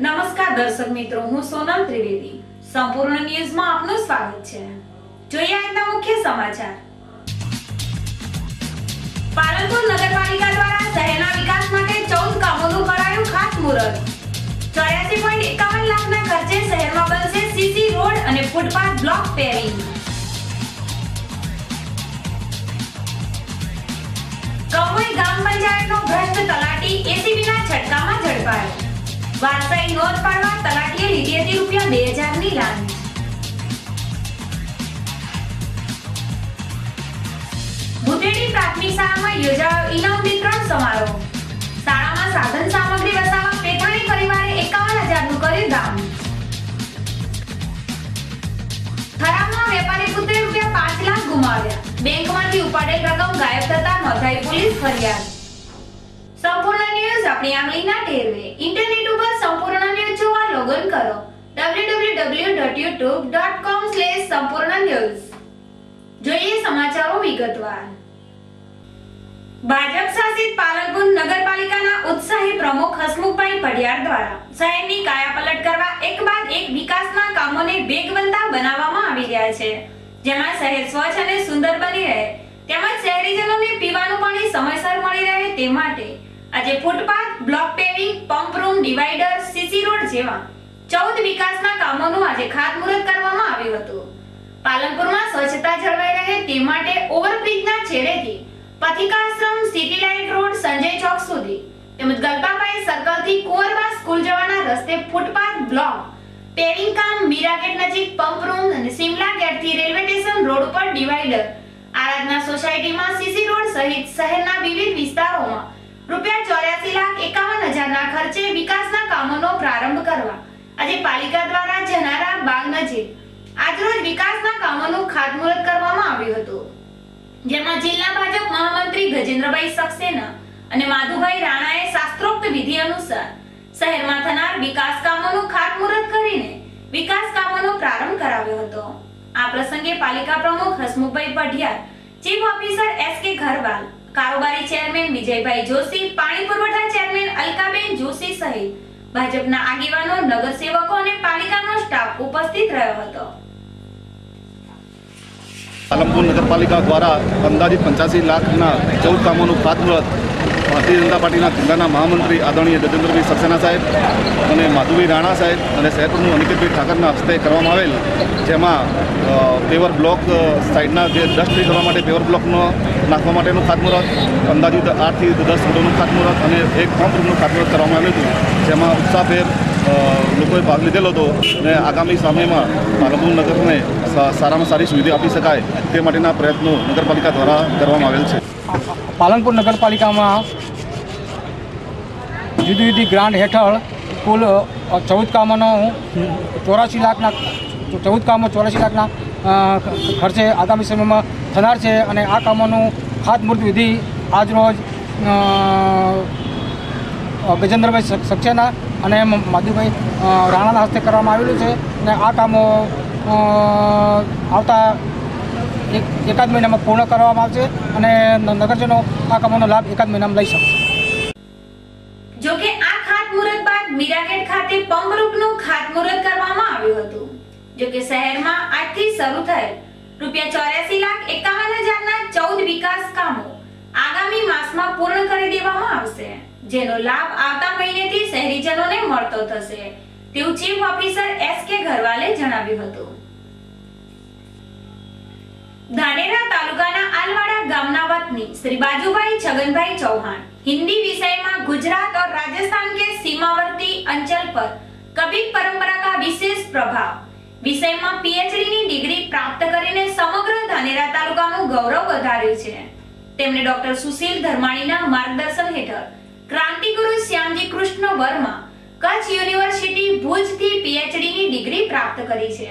નમસ્કાર દર્શક મિત્રો, હું સોનલ ત્રિવેદી. સંપૂર્ણ ન્યૂઝમાં આપનું સ્વાગત છે. જોઈએ આજના મુખ્ય સમાચાર. પાલનપુર નગરપાલિકા દ્વારા શહેરના વિકાસ માટે 14 કામોનું કરાયું ખાતમુહૂર્ત. 84.51 લાખના ખર્ચે શહેરમાં બનશે સીસી રોડ અને ફૂટપાથ બ્લોક પેવિંગ. કમોઈ ગ્રામ પંચાયતનો ભ્રષ્ટ તલાટી એસીબીના છટકામાં ઝડપાયો. વારસાઈ નોંધ પાડવા તલાટીએ લીધી હતી ₹2000 ની લાંચ. ભૂતેડી પ્રાથમિક શાળામાં યોજાયો ઇનામ વિતરણ સમારોહ. શાળામાં સાધન સામગ્રી વસાવવા પેથાણી પરિવારે 51,000 નું કર્યું દાન. થરાદમાં વેપારી પુત્રે ₹5 લાખ ગુમાવ્યા. બેંકમાંથી ઉપાડેલ રકમ ગાયબ થતા નોંધાઈ પોલીસ ફરિયાદ. સંપૂર્ણ ન્યૂઝ આપણી આંગળીના ટેરવે. ઇન્ટરનેટ ઉપર સંપૂર્ણ ન્યૂઝ જોવા લોગિન કરો www.youtube.com/સંપૂર્ણ જોઈએ સમાચારો વિગતવાર. ભાજપ શાસિત પાલનપુર નગરપાલિકાના ઉત્સાહી પ્રમુખ હસમુખભાઈ પઢિયાર દ્વારા શહેરની કાયાપલટ કરવા એક બાદ એક વિકાસના કામોને વેગવંતા બનાવવામાં આવી રહ્યા છે, જેમાં શહેર સ્વચ્છ અને સુંદર બની રહે તેમજ શહેરીજનોને પીવાનું પાણી સમયસર મળી રહે તે માટે આજે footpath, block paving, pump room, divider, CC road જેવા 14 વિકાસના કામોનું આજે ખાતમુહૂર્ત કરવામાં આવ્યું હતું. પાલનપુરમાં સ્વચ્છતા જળવાઈ રહે તે માટે ઓવરબ્રિજના છેડેથી પથિકાશ્રમ, સિટી લાઇટ રોડ, સંજય ચોક સુધી તેમજ ગલબાભાઈ સર્કલથી કુંવરબા સ્કૂલ જવાના રસ્તે ફૂટપાથ, બ્લોક પેવિંગ કામ, મીરાગેટ નજીક પંપ રૂમ અને સિમલા ગેટથી રેલવે સ્ટેશન રોડ ઉપર ડિવાઈડર, આરાધના સોસાયટીમાં સીસી રોડ સહિત શહેરના વિવિધ વિસ્તારોમાં ₹84,51,000 ના ખર્ચે વિકાસના કામોનો પ્રારંભ કરવા આજે પાલિકા દ્વારા જનારા બાગ નજીક આજરોજ વિકાસના કામોનું ખાતમુહૂર્ત કરવામાં આવ્યું હતું, જેમાં જિલ્લા ભાજપ મહામંત્રી ગજેન્દ્રભાઈ સક્સેના અને માધુભાઈ રાણાએ શાસ્ત્રોક્ત વિધિ અનુસાર શહેરમાં થનાર વિકાસ કામોનું ખાતમુહૂર્ત કરીને વિકાસ કામોનો પ્રારંભ કરાવ્યો હતો. આ પ્રસંગે પાલિકા પ્રમુખ Hasmukhbhai Padhiyar, chief officer SK ઘરવાલ, કારોબારી ચેરમેન વિજયભાઈ જોશી, પાણી પુરવઠા ચેરમેન અલકાબેન જોશી સહિત ભાજપના આગેવાનો, નગરસેવકો અને પાલિકાનો સ્ટાફ ઉપસ્થિત રહ્યો હતો. પાલનપુર નગરપાલિકા દ્વારા અંદાજિત 85 લાખના 14 કામોનું ખાતમુહૂર્ત ભારતીય જનતા પાર્ટીના જિલ્લાના મહામંત્રી આદરણીય ગજેન્દ્રભાઈ સક્સેના સાહેબ અને માધુભાઈ રાણા સાહેબ અને શહેર પ્રમુખ અનિકેતભાઈ ઠાકરના હસ્તે કરવામાં આવેલ, જેમાં પેવર બ્લોક સાઈડના જે ડસ્ટ ફ્રી કરવા માટે પેવર બ્લોકનો નાખવા માટેનું ખાતમુહૂર્ત, અંદાજિત 8 થી 10 ફૂટોનું ખાતમુહૂર્ત અને એક પંપ રૂમનું ખાતમુહૂર્ત કરવામાં આવ્યું હતું, જેમાં ઉત્સાહભેર લોકોએ ભાગ લીધેલો હતો અને આગામી સમયમાં પાલનપુર નગરને સારામાં સારી સુવિધા આપી શકાય તે માટેના પ્રયત્નો નગરપાલિકા દ્વારા કરવામાં આવેલ છે. પાલનપુર નગરપાલિકામાં જુદી જુદી ગ્રાન્ટ હેઠળ કુલ 14 કામોનો 84 લાખના ખર્ચે આગામી સમયમાં થનાર છે અને આ કામોનું ખાતમુહૂર્ત વિધિ આજરોજ ગજેન્દ્રભાઈ સક્સેના અને માધુભાઈ રાણાના હસ્તે કરવામાં આવેલું છે અને આ કામો આવતા એકાદ મહિનામાં પૂર્ણ કરવામાં આવશે અને નગરજનો આ કામોનો લાભ એકાદ મહિનામાં લઈ શકશે. જોકે આ ખાતમુહૂર્ત બાદ મીરાગેટ ખાતે પંપ રૂમનું ખાતમુહૂર્ત કરવામાં આવ્યું હતું. જોકે શહેરમાં આજથી શરૂ થયેલ ₹84,51,000 ના 14 વિકાસ કામો આગામી માસમાં પૂર્ણ કરી દેવામાં આવશે, જેનો લાભ આવતા મહિનેથી શહેરીજનોને મળતો થશે તેવું ચીફ ઓફિસર SK ઘરવાલે જણાવ્યું હતું. ધાનેરા તાલુકાના આલવાડા ગામના વતની શ્રી બાજુભાઈ છગનભાઈ ચૌહાણ हिंदी विषय में गुजरात और राजस्थान के सीमावर्ती अंचल पर कबीर परंपरा का विशेष प्रभाव विषय में PhD ની ડિગ્રી પ્રાપ્ત કરીને સમગ્ર ધાનેરા તાલુકાનું ગૌરવ વધાર્યું છે. તેમણે ડોક્ટર સુશીલ ધર્માણીના માર્ગદર્શન હેઠળ ક્રાંતિગુરુ શ્યામજી કૃષ્ણ વર્મા કચ્છ યુનિવર્સિટી ભુજથી PhD ની ડિગ્રી પ્રાપ્ત કરી છે.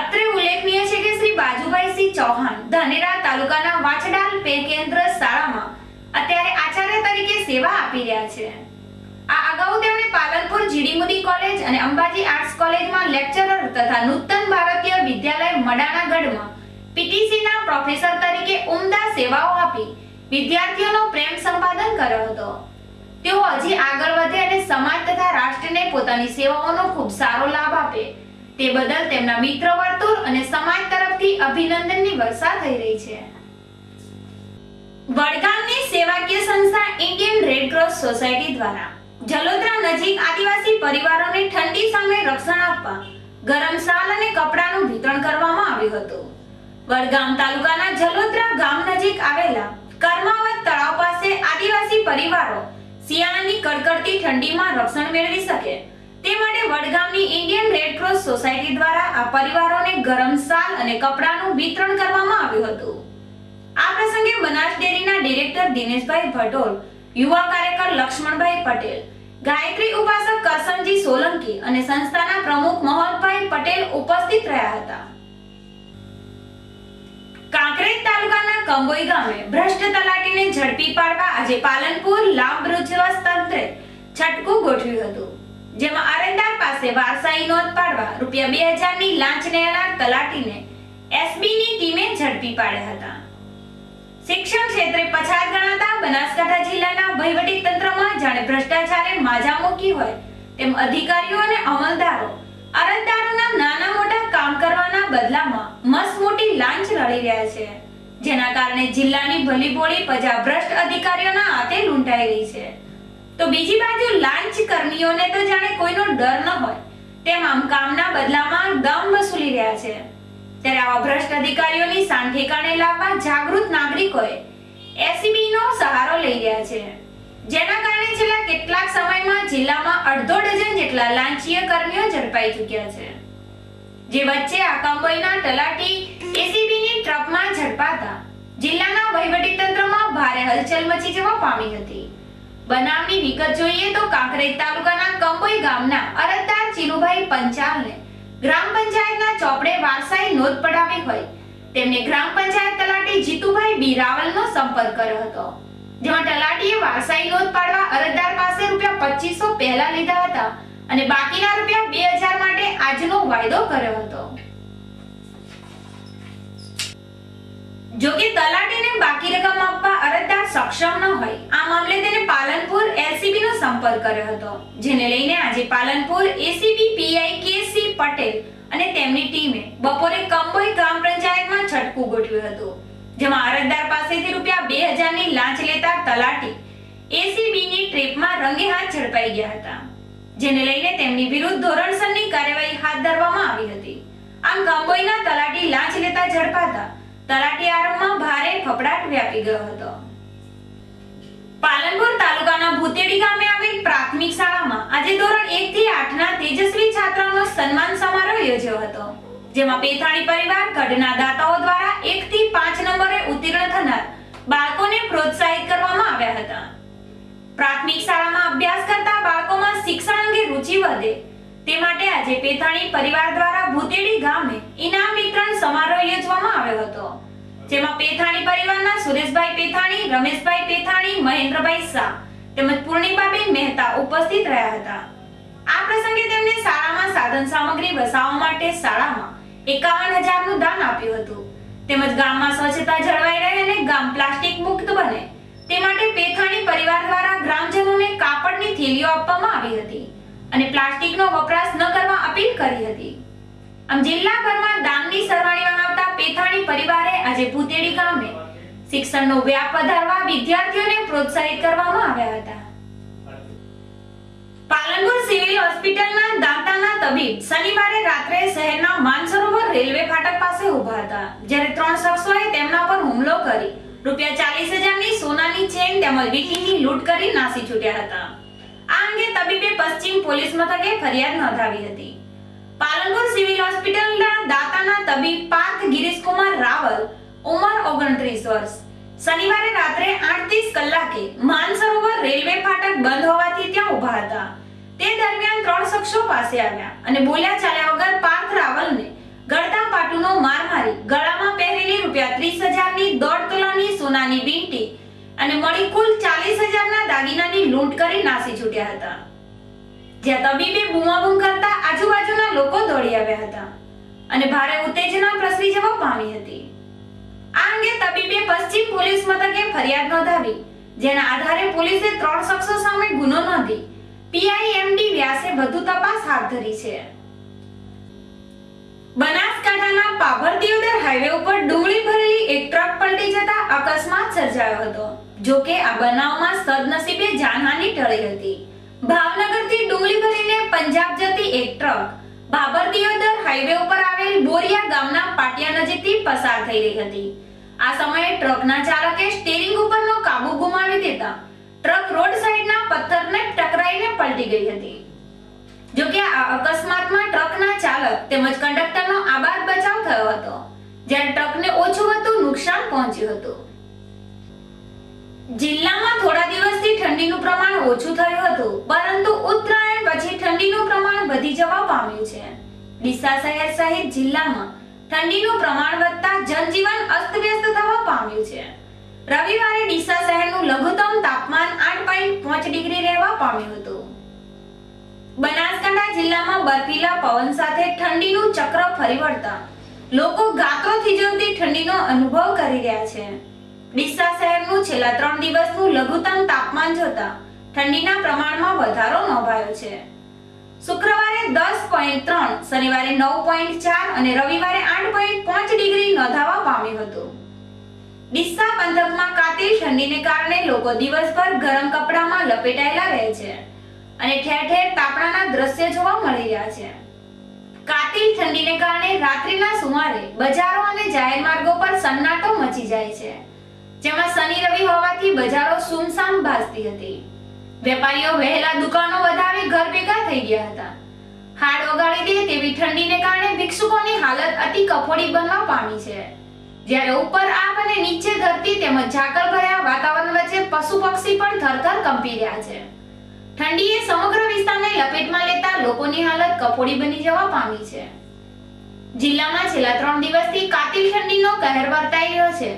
અત્રે ઉલ્લેખનીય છે કે શ્રી બાજુભાઈ ચૌહાણ ધાનેરા તાલુકાના વાછડાલ પે કેન્દ્ર શાળામાં અત્યારે આચાર્ય તરીકે સેવા આપી રહ્યા છે. આ અગાઉ તેમણે પાલનપુર જીડી મોદી કોલેજ અને અંબાજી આર્ટ્સ કોલેજમાં લેક્ચરર તથા નૂતન ભારતીય વિદ્યાલય મડાનાગઢમાં પીટીસીના પ્રોફેસર તરીકે ઉમદા સેવાઓ આપી વિદ્યાર્થીઓનો પ્રેમ સંપાદન કર્યો હતો. તેઓ હજી આગળ વધે અને સમાજ તથા રાષ્ટ્રને પોતાના પોતાની સેવાઓનો ખૂબ સારો લાભ આપે તે બદલ તેમના મિત્ર વર્તુળ અને સમાજ તરફથી અભિનંદનની વર્ષા થઈ રહી છે. વડગામની સેવાકીય સંસ્થા ઇન્ડિયન રેડ ક્રોસ સોસાયટી દ્વારા જલોદરા નજીક આદિવાસી પરિવારોને ઠંડી સામે રક્ષણ આપવા ગરમ શાલ અને કપડાનું વિતરણ કરવામાં આવ્યું હતું. વડગામ તાલુકાના જલોદરા ગામ નજીક આવેલા કર્માવત તળાવ પાસે આદિવાસી પરિવારો શિયાળાની કડકડતી ઠંડીમાં રક્ષણ મેળવી શકે તે માટે વડગામની ઇન્ડિયન રેડ ક્રોસ સોસાયટી દ્વારા આ પરિવારોને ગરમ શાલ અને કપડાનું વિતરણ કરવામાં આવ્યું હતું. આ પ્રસંગે બનાસ ડેરીના ડિરેક્ટર દિનેશભાઈ ભટોલ, યુવા કાર્યકર લક્ષ્મણભાઈ પટેલ, ગાયત્રી ઉપાસક કરસનજી સોલંકી અને સંસ્થાના પ્રમુખ મોહનભાઈ પટેલ ઉપસ્થિત રહ્યા હતા. કાંકરેજ તાલુકાના કંબોઈ ગામે ભ્રષ્ટ તલાટીને ઝડપી પાડવા આજે પાલનપુર લાભરૂચવસ તંત્રે છટકું ગોઠવ્યું હતું, જેમાં અરજદાર પાસે વારસાઈ નોંધ પાડવા ₹2000 ની લાંચ લેનાર તલાટીને એસબીની ટીમે ઝડપી પાડ્યા હતા. શિક્ષણ ક્ષેત્રે પછાત ગણાતા બનાસકાંઠા જિલ્લાના વહીવટી તંત્રમાં જાણે ભ્રષ્ટાચારે માજા મૂકી હોય તેમ અધિકારીઓ અને અમલદારો અરજદારોના નાના મોટા કામ કરવાના બદલામાં મસમોટી લાંચ લડી રહ્યા છે, જેના કારણે જિલ્લાની ભલીભોળી પ્રજા ભ્રષ્ટ અધિકારીઓના હાથે લૂંટાઈ રહી છે. તો બીજી બાજુ લાંચ કર્મીઓને તો જાણે કોઈનો ડર ન હોય તેમ આમ કામના બદલામાં દમ વસૂલી રહ્યા છે. ત્યારે આવા ભ્રષ્ટ અધિકારીઓની સાન ઠેકાણે લાવવા જાગૃત નાગરિકોએ એસીબીનો સહારો લઈ રહ્યા છે, જેના કારણે છેલ્લા કેટલાક સમયમાં જિલ્લામાં અડધો ડઝન જેટલા લાંચીય કર્મીઓ ઝડપાઈ ચૂક્યા છે. જે વચ્ચે આ કંબોઈના તલાટી એસીબીની ટ્રકમાં ઝડપાતા જિલ્લાના વહીવટી તંત્રમાં ભારે હલચલ મચી જવા પામી હતી. બનાવની વિગત જોઈએ તો કાંકરેજ તાલુકાના કંબોઈ ગામના અરજદાર ચીનુભાઈ પંચાલને ગ્રામ પંચાયતના ચોપડે વારસાઈ નોંધ પડાવી હોય તેમને ગ્રામ પંચાયત તલાટી જીતુભાઈ બી રાવલનો સંપર્ક કર્યો હતો, જેમાં તલાટીએ વારસાઈ નોંધ પાડવા અરજદાર પાસે ₹2500 પહેલા લીધા હતા અને બાકીના ₹2000 માટે આજનો વાયદો કર્યો હતો. જો કે તલાટીને બાકી રકમ આપવા અરજદાર સક્ષમ ન હોય આ મામલે તેને પાલનપુર એલસીબી નો સંપર્ક કર્યો હતો, જેને લઈને આજે પાલનપુર એસીબી પીઆઈ કેસી પટેલ અને તેમની ટીમે બપોરે કંબોઈ ગ્રામ પંચાયતમાં છટકું ગોઠવ્યું હતું, જેમાં અરજદાર પાસેથી ₹2000 ની લાંચ લેતા તલાટી એસીબીની ટ્રેપમાં રંગે હાથ ઝડપાઈ ગયા હતા, જેને લઈને તેમની વિરુદ્ધ ધોરણસરની કાર્યવાહી હાથ ધરવામાં આવી હતી. આમ કંબોઈના તલાટી લાંચ લેતા ઝડપાતા તલાટી આરોપમાં ભારે ફફડાટ વ્યાપી ગયો હતો. પાલનપુર તાલુકાના ભૂતેડી ગામે આવેલ પ્રાથમિક શાળામાં આજે ધોરણ 1 થી 8 ના તેજસ્વી છાત્રાઓનો સન્માન સમારોહ યોજાયો હતો, જેમાં પેથાણી પરિવાર ગઢના દાતાઓ દ્વારા 1 થી 5 નંબરે ઉત્તીર્ણ થનાર બાળકોને પ્રોત્સાહિત કરવામાં આવ્યા હતા. પ્રાથમિક શાળામાં અભ્યાસ કરતા બાળકોમાં શિક્ષણ અંગે રુચિ વધે તે માટે આજે પેથાણી પરિવાર દ્વારા ભૂતેડી ગામે ઇનામ વિતરણ સમારોહ યોજવામાં આવ્યો હતો, જેમાં પેથાણી પરિવારના સુરેશભાઈ પેથાણી, રમેશભાઈ પેથાણી, મહેન્દ્રભાઈ શાહ તેમજ પૂર્ણિમાબેન મહેતા ઉપસ્થિત રહ્યા હતા. આ પ્રસંગે તેમણે શાળામાં સાધન સામગ્રી વસાવવા માટે શાળામાં 51,000 નું દાન આપ્યું હતું, તેમજ ગામમાં સ્વચ્છતા જળવાઈ રહે અને ગામ પ્લાસ્ટિક મુક્ત બને તે માટે પેથાણી પરિવાર દ્વારા ગ્રામજનોને કાપડની થેલીઓ આપવામાં આવી હતી અને પ્લાસ્ટિકનો વપરાશ ન કરવા અપીલ કરી હતી. આમ જિલ્લાભરમાં દાનની સરવાણી મનાવતા પેથાણી પરિવારે આજે ભૂતેડી ગામે શિક્ષણનો વ્યાપ વધારવા વિદ્યાર્થીઓને પ્રોત્સાહિત કરવામાં આવ્યા હતા. પાલનપુર સિવિલ હોસ્પિટલના દાંતાના તબીબ શનિવારે રાત્રે શહેરના માનસરોવર રેલવે ફાટક પાસે ઊભા હતા, જ્યારે 3 શખ્સોએ તેમના પર હુમલો કરી ₹40,000 ની સોનાની ચેન તેમજ વીટીની લૂંટ કરી નાસી છૂટ્યા હતા. આ અંગે તબીબે પશ્ચિમ પોલીસ મથકે ફરિયાદ નોંધાવી હતી. પાલનપુર સિવિલ હોસ્પિટલના દાતાના તબીબ પાર્થ ગિરીશકુમાર રાવલ, ઉંમર 29 વર્ષ, શનિવારે રાત્રે 8:30 કલાકે માનસરોવર રેલવે ફાટક બંધ હોવાથી ત્યાં ઊભા હતા. તે દરમિયાન 3 શખ્સો પાસે આવ્યા અને બોલ્યા ચાલ્યા વગર પાર્થ રાવલને ગળતા પાટુનો માર મારી ગળામાં પહેરેલી ₹30,000 ની 1.5 તોલાની સોનાની વીંટી અને મળી કુલ 40,000 ના દાગીનાની લૂંટ કરી નાસી છૂટ્યા હતા. જ્યાં તબીબે બૂમાબૂમ કરતા આજુબાજુના લોકો દોડી આવ્યા હતા અને ભારે ઉત્તેજના પ્રસરી જવા પામી હતી. આ અંગે તબીબે પશ્ચિમ પોલીસ મથકે ફરિયાદ નોંધાવી, જેના આધારે પોલીસે 3 શખ્સો સામે ગુનો નોંધી પીઆઈએમડી વ્યાસે વધુ તપાસ હાથ ધરી છે. બનાસકાંઠાના પાભર દિયોદર હાઈવે ઉપર ડુંગળી ભરેલી એક ટ્રક પલટી જતા અકસ્માત સર્જાયો હતો. જો કે આ બનાવમાં સદનસીબે જાનહાનિ ટળી હતી. ભાવનગરથી ડુંગળી ભરીને પંજાબ જતી એક ટ્રક પાભર દિયોદર હાઈવે ઉપર આવેલ બોરિયા ગામના પાટિયા નજીકથી પસાર થઈ રહી હતી. આ સમયે ટ્રકના ચાલકે સ્ટીયરિંગ ઉપરનો કાબુ ગુમાવી દેતા ટ્રક રોડ સાઈડના પથ્થરને ટકરાઈને પલટી ગઈ હતી. જો કે આ અકસ્માતમાં ટ્રકના ચાલક તેમજ કંડક્ટરનો આબાદ બચાવ થયો હતો, જ્યારે ટ્રકને ઓછું વધુ નુકસાન પહોંચ્યું હતું. જિલ્લામાં થોડા દિવસથી ઠંડીનું પ્રમાણ ઓછું થયું હતું, પરંતુ ઉત્તરાયણ પછી ઠંડીનું પ્રમાણ વધી જવા પામ્યું છે. ડીસા શહેર સહિત જિલ્લામાં ઠંડીનું પ્રમાણ વધતા જનજીવન અસ્તવ્યસ્ત થવા પામ્યું છે. રવિવારે ડીસા શહેરનું લઘુત્તમ તાપમાન 8.5 ડિગ્રી રહેવા પામ્યું હતું. બનાસકાંઠા જિલ્લામાં બર્ફીલા પવન સાથે ઠંડીનું ચક્ર ફરી વળતા લોકો ગાત્રો થીજવતી ઠંડીનો અનુભવ કરી રહ્યા છે. ડીસા શહેરનું છેલ્લા 3 દિવસનું લઘુત્તમ તાપમાન જોતા ઠંડીના પ્રમાણમાં વધારો નોંધાયો છે. શુક્રવારે 10.3, શનિવારે 9.4 અને રવિવારે 8.5 ડિગ્રી નોંધાવા પામ્યું હતું. ડીસા પંથકમાં કાતિલ ઠંડીને કારણે લોકો દિવસભર ગરમ કપડામાં લપેટાયેલા રહે છે અને ઠેર ઠેર તાપણાના દ્રશ્ય જોવા મળી રહ્યા છે. કાતિલ ઠંડીને કારણે રાત્રિના સુમારે બજારો અને જાહેર માર્ગો પર સન્નાટો મચી જાય છે, જેમાં શનિ રવિ હોવાથી બજારો સુમસામ ભાસતી હતી. વેપારીઓ વહેલા દુકાનો વધાવી ઘર ભેગા થઈ ગયા હતા. હાડ ઓગાળી દે તેવી ઠંડીને કારણે ભિક્ષુકોની હાલત અતિ કફોડી બનવા પામી છે. જ્યારે ઉપર આગ અને નીચે ધરતી તેમજ ઝાકળ ભર્યા વાતાવરણ વચ્ચે પશુ પક્ષી પણ થરથર કંપી રહ્યા છે. ઠંડીએ સમગ્ર વિસ્તારને લપેટમાં લેતા લોકોની હાલત કફોડી બની જવા પામી છે. જિલ્લામાં છેલ્લા 3 દિવસથી કાતિલ ઠંડીનો કહેર વર્તાઈ રહ્યો છે.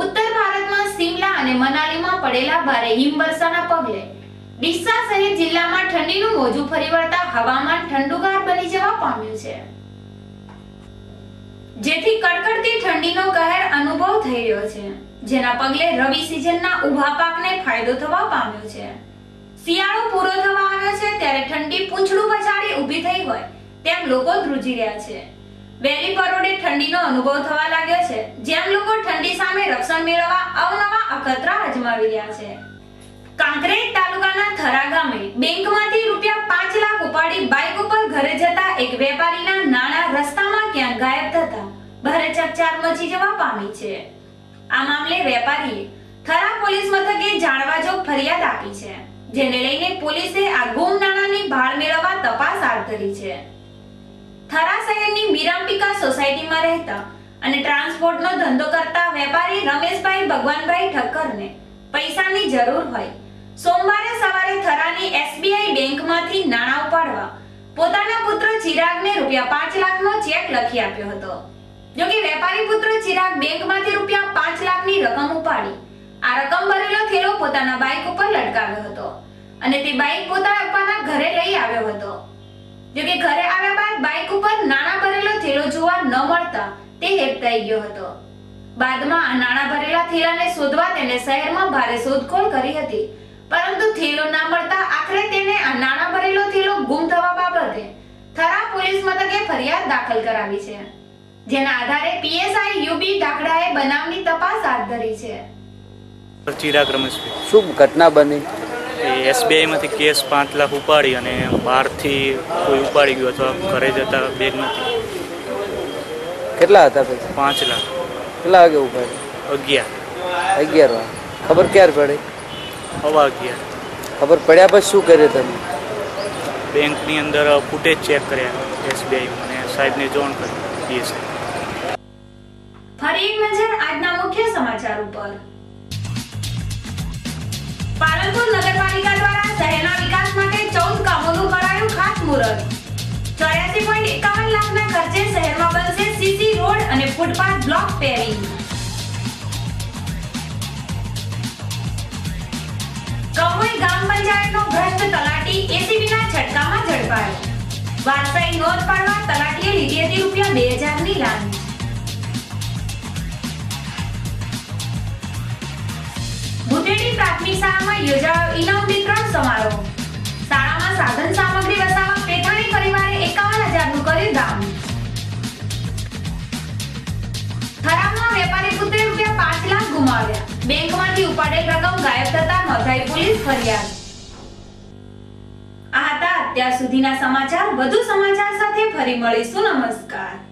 ઉત્તર ભારતમાં સિમલા અને મનાલીમાં પડેલા ભારે હિમવર્ષાના પગલે ડીસા સહિત જિલ્લામાં ઠંડીનું મોજું ફરી વળતા હવામાન ઠંડુગાર બની જવા પામ્યું છે, જેથી કડકડતી ઠંડીનો કહેર અનુભવ થઈ રહ્યો છે, જેના પગલે રવિ સિઝનના ઊભા પાકને ફાયદો થવા પામ્યો છે. શિયાળો પૂરો થવા આવ્યો છે ત્યારે ઠંડી પૂંછડું પછાડી ઊભી થઈ હોય તેમ લોકો ધ્રુજી રહ્યા છે. વહેલી પરોઢે ઠંડીનો અનુભવ થવા લાગ્યો છે, જેમ લોકો ઠંડી સામે રક્ષણ મેળવવા અવનવા અખતરા અજમાવી રહ્યા છે. કાંકરેજ તાલુકાના થરા ગામે બેંકમાંથી ₹5 લાખ ઉપાડી બાઇક ઉપર ઘરે જતા એક વેપારીના નાણાં રસ્તામાં ક્યાં ગાયબ થતા ભારે ચકચાર મચી જવા પામી છે. આ મામલે વેપારીએ થરા પોલીસ મથકે જાણવાજોગ ફરિયાદ આપી છે, જેને લઈને પોલીસે આ ગુમ નાણાંની ભાળ મેળવવા તપાસ હાથ ધરી છે. થરા શહેરની મીરાંપિકા સોસાયટીમાં રહેતા અને ટ્રાન્સપોર્ટનો ધંધો કરતા વેપારી રમેશભાઈ ભગવાનભાઈ ઠક્કરને પૈસાની જરૂર હોય સોમવારે સવારે થરાની SBI બેંકમાંથી નાણાં ઉપાડવા પોતાના પુત્ર ચિરાગને ₹5 લાખનો ચેક લખી આપ્યો હતો. જો કે વેપારી પુત્ર ચિરાગ બેંકમાંથી ₹5 લાખની રકમ ઉપાડી આ રકમ ભરેલો થેલો પોતાના બાઇક ઉપર લટકાવ્યો હતો અને તે બાઇક પોતાના ઘરે લઈ આવ્યો હતો. જો કે ઘરે આવ્યા બાદ બાઇક ઉપર નાણાં ભરેલો થેલો જોવા ન મળતા તે હેબતાઈ ગયો હતો. બાદમાં આ નાણાં ભરેલા થેલાને શોધવા તેને શહેરમાં ભારે શોધખોળ કરી હતી, પરંતુ થેલો ના મળતા આખરે તેને આ નાણાં ભરેલો થેલો ગુમ થવા બાબતે થરા પોલીસ મથકે ફરિયાદ દાખલ કરાવી છે, જેના આધારે PSI UB ડાકડાએ બનાવની તપાસ હાથ ધરી છે. ચિરાગ રમેશભાઈ. શું ઘટના બની? SBI માંથી કેસ 5 લાખ ઉપાડી અને બહારથી કોઈ ઉપાડી ગયો અથવા ઘરે જતા બેગ નથી. કેટલા હતા પૈસા? 5 લાખ. કેટલા વાગે ઉપાડી? 11 વાગે. ખબર ક્યારે પડી? 11:15. ખબર પડ્યા પછી શું કર્યું તમે? બેંકની અંદર ફૂટેજ ચેક કર્યા SBI અને સાહેબને જોન કરી PSI. ફરી એક નજર આજના મુખ્ય સમાચાર ઉપર. પાલનપુર નગરપાલિકા દ્વારા શહેરના વિકાસ માટે 14 કામોનું કરાયું ખાતમુહૂર્ત. 84.51 લાખના ખર્ચે શહેરમાં બનશે CC રોડ અને ફૂટપાથ બ્લોક પેવિંગ. કંભોઈ ગ્રામ પંચાયતનો ભ્રષ્ટ તલાટી ACBના છટકામાં ઝડપાયો. વારસાઈ નોંધ પાડવા તલાટીએ લીધી હતી ₹2000ની લાંચ. ભુટેડી પ્રાથમિક શાળામાં યોજાયો ઇનામ વિતરણ સમારોહ. શાળામાં સાધન સામગ્રી વસાવવા પેઠાણી પરિવારે 51,000 નું કર્યું દાન. થરાદમાં વેપારી પુત્રે ₹5 લાખ ગુમાવ્યા. બેંકમાંથી ઉપાડેલ રકમ ગાયબ થતા નોંધાઈ પોલીસ ફરિયાદ. આ હતા અત્યાર સુધીના સમાચાર. વધુ સમાચાર સાથે ફરી મળીશું. નમસ્કાર.